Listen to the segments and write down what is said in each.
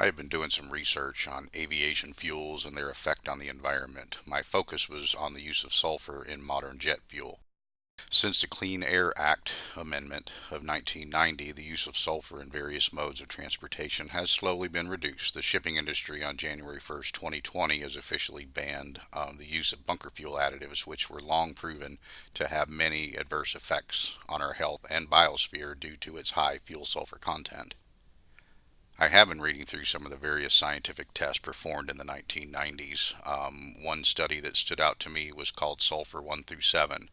I've been doing some research on aviation fuels and their effect on the environment. My focus was on the use of sulfur in modern jet fuel. Since the Clean Air Act Amendment of 1990, the use of sulfur in various modes of transportation has slowly been reduced. The shipping industry on January 1st, 2020 has officially banned the use of bunker fuel additives, which were long proven to have many adverse effects on our health and biosphere due to its high fuel sulfur content. I have been reading through some of the various scientific tests performed in the 1990s. One study that stood out to me was called Sulfur 1 through 7.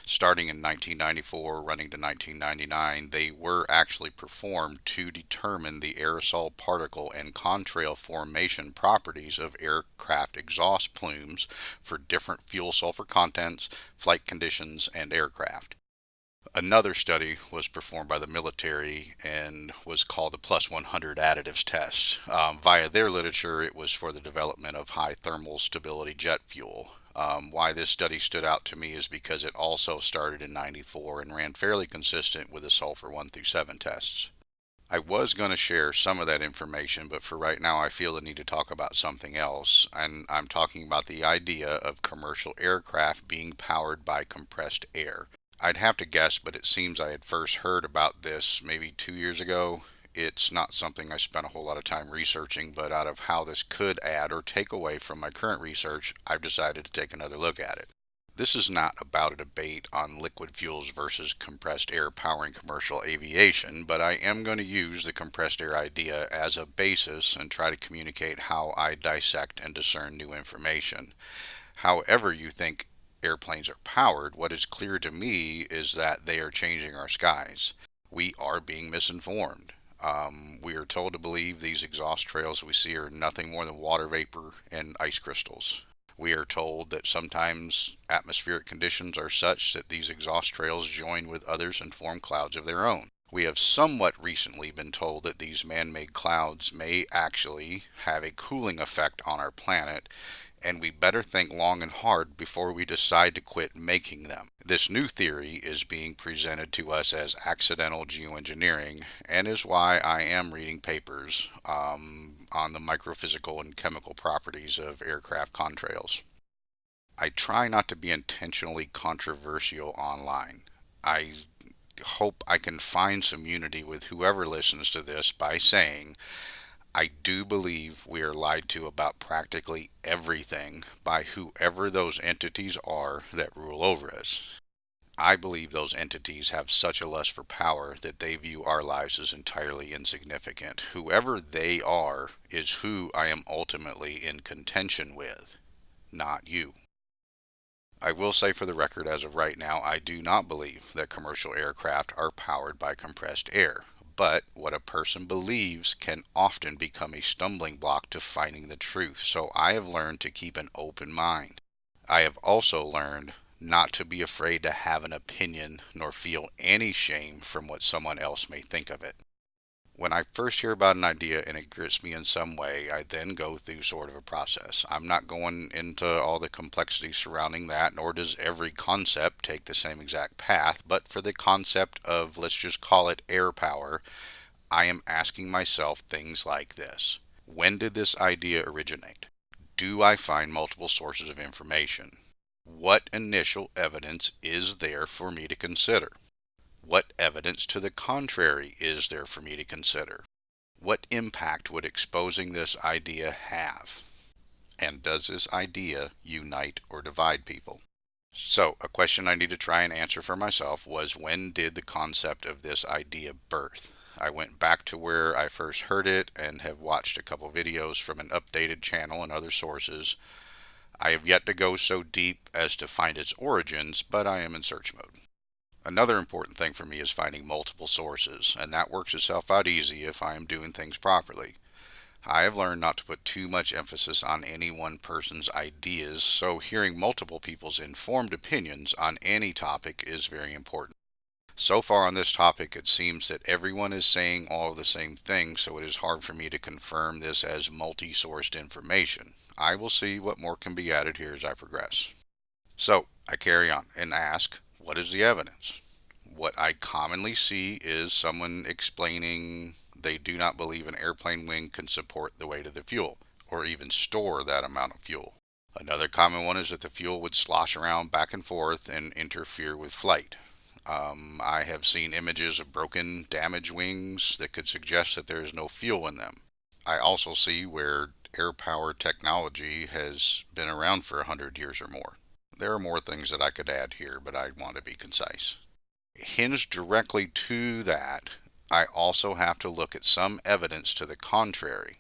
Starting in 1994, running to 1999, they were actually performed to determine the aerosol particle and contrail formation properties of aircraft exhaust plumes for different fuel sulfur contents, flight conditions, and aircraft. Another study was performed by the military and was called the Plus 100 Additives Test. Via their literature, it was for the development of high thermal stability jet fuel. Why this study stood out to me is because it also started in '94 and ran fairly consistent with the Sulfur 1 through 7 tests. I was going to share some of that information, but for right now I feel the need to talk about something else, and I'm talking about the idea of commercial aircraft being powered by compressed air. I'd have to guess, but it seems I had first heard about this maybe 2 years ago. It's not something I spent a whole lot of time researching, but out of how this could add or take away from my current research, I've decided to take another look at it. This is not about a debate on liquid fuels versus compressed air powering commercial aviation, but I am going to use the compressed air idea as a basis and try to communicate how I dissect and discern new information. However you think airplanes are powered, what is clear to me is that they are changing our skies. We are being misinformed. We are told to believe these exhaust trails we see are nothing more than water vapor and ice crystals. We are told that sometimes atmospheric conditions are such that these exhaust trails join with others and form clouds of their own. We have somewhat recently been told that these man-made clouds may actually have a cooling effect on our planet, and we better think long and hard before we decide to quit making them. This new theory is being presented to us as accidental geoengineering, and is why I am reading papers on the microphysical and chemical properties of aircraft contrails. I try not to be intentionally controversial online. I hope I can find some unity with whoever listens to this by saying I do believe we are lied to about practically everything by whoever those entities are that rule over us. I believe those entities have such a lust for power that they view our lives as entirely insignificant. Whoever they are is who I am ultimately in contention with, not you. I will say for the record, as of right now, I do not believe that commercial aircraft are powered by compressed air. But what a person believes can often become a stumbling block to finding the truth, so I have learned to keep an open mind. I have also learned not to be afraid to have an opinion nor feel any shame from what someone else may think of it. When I first hear about an idea and it grits me in some way, I then go through sort of a process. I'm not going into all the complexities surrounding that, nor does every concept take the same exact path, but for the concept of, let's just call it air power, I am asking myself things like this. When did this idea originate? Do I find multiple sources of information? What initial evidence is there for me to consider? What evidence to the contrary is there for me to consider? What impact would exposing this idea have? And does this idea unite or divide people? So, a question I need to try and answer for myself was, when did the concept of this idea birth? I went back to where I first heard it and have watched a couple videos from an updated channel and other sources. I have yet to go so deep as to find its origins, but I am in search mode. Another important thing for me is finding multiple sources, and that works itself out easy if I am doing things properly. I have learned not to put too much emphasis on any one person's ideas, so hearing multiple people's informed opinions on any topic is very important. So far on this topic, it seems that everyone is saying all of the same thing, so it is hard for me to confirm this as multi-sourced information. I will see what more can be added here as I progress. So, I carry on and ask, what is the evidence? What I commonly see is someone explaining They do not believe an airplane wing can support the weight of the fuel, or even store that amount of fuel. Another common one is that the fuel would slosh around back and forth and interfere with flight. I have seen images of broken, damaged wings that could suggest that there is no fuel in them. I also see where air power technology has been around for 100 years or more. There are more things that I could add here, but I want to be concise. Hinged directly to that, I also have to look at some evidence to the contrary.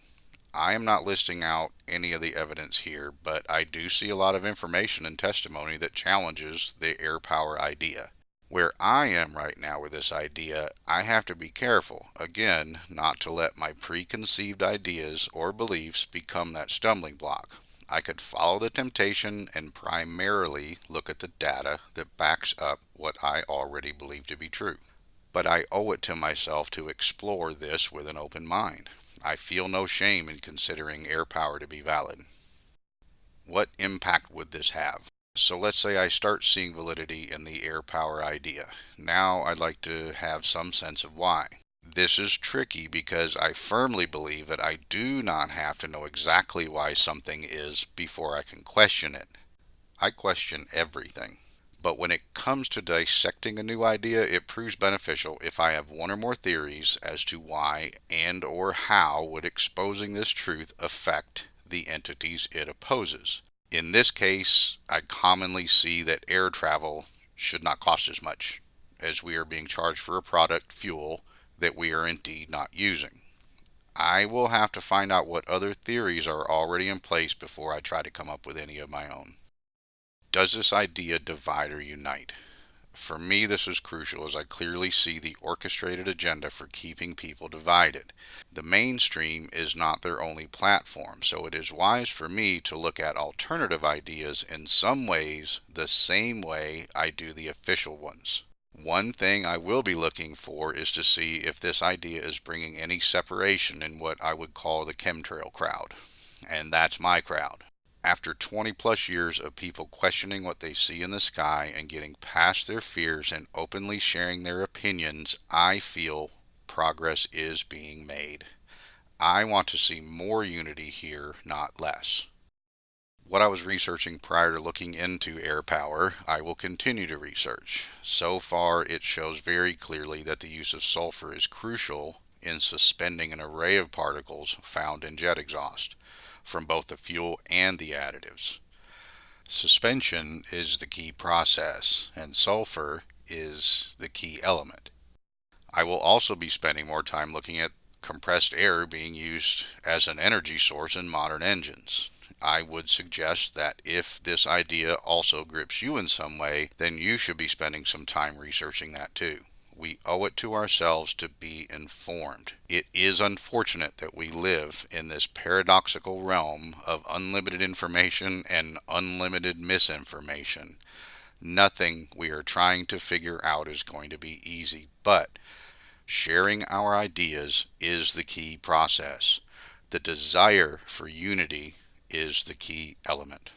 I am not listing out any of the evidence here, but I do see a lot of information and testimony that challenges the air power idea. Where I am right now with this idea, I have to be careful, again, not to let my preconceived ideas or beliefs become that stumbling block. I could follow the temptation and primarily look at the data that backs up what I already believe to be true. But I owe it to myself to explore this with an open mind. I feel no shame in considering air power to be valid. What impact would this have? So let's say I start seeing validity in the air power idea. Now I'd like to have some sense of why. This is tricky because I firmly believe that I do not have to know exactly why something is before I can question it. I question everything. But when it comes to dissecting a new idea, it proves beneficial if I have one or more theories as to why and or how would exposing this truth affect the entities it opposes. In this case, I commonly see that air travel should not cost as much, as we are being charged for a product, fuel, that we are indeed not using. I will have to find out what other theories are already in place before I try to come up with any of my own. Does this idea divide or unite? For me, this is crucial as I clearly see the orchestrated agenda for keeping people divided. The mainstream is not their only platform, so it is wise for me to look at alternative ideas in some ways the same way I do the official ones. One thing I will be looking for is to see if this idea is bringing any separation in what I would call the chemtrail crowd. And that's my crowd. After 20 plus years of people questioning what they see in the sky and getting past their fears and openly sharing their opinions, I feel progress is being made. I want to see more unity here, not less. What I was researching prior to looking into air power, I will continue to research. So far, it shows very clearly that the use of sulfur is crucial in suspending an array of particles found in jet exhaust, from both the fuel and the additives. Suspension is the key process, and sulfur is the key element. I will also be spending more time looking at compressed air being used as an energy source in modern engines. I would suggest that if this idea also grips you in some way, then you should be spending some time researching that too. We owe it to ourselves to be informed. It is unfortunate that we live in this paradoxical realm of unlimited information and unlimited misinformation. Nothing we are trying to figure out is going to be easy, but sharing our ideas is the key process. The desire for unity is the key element.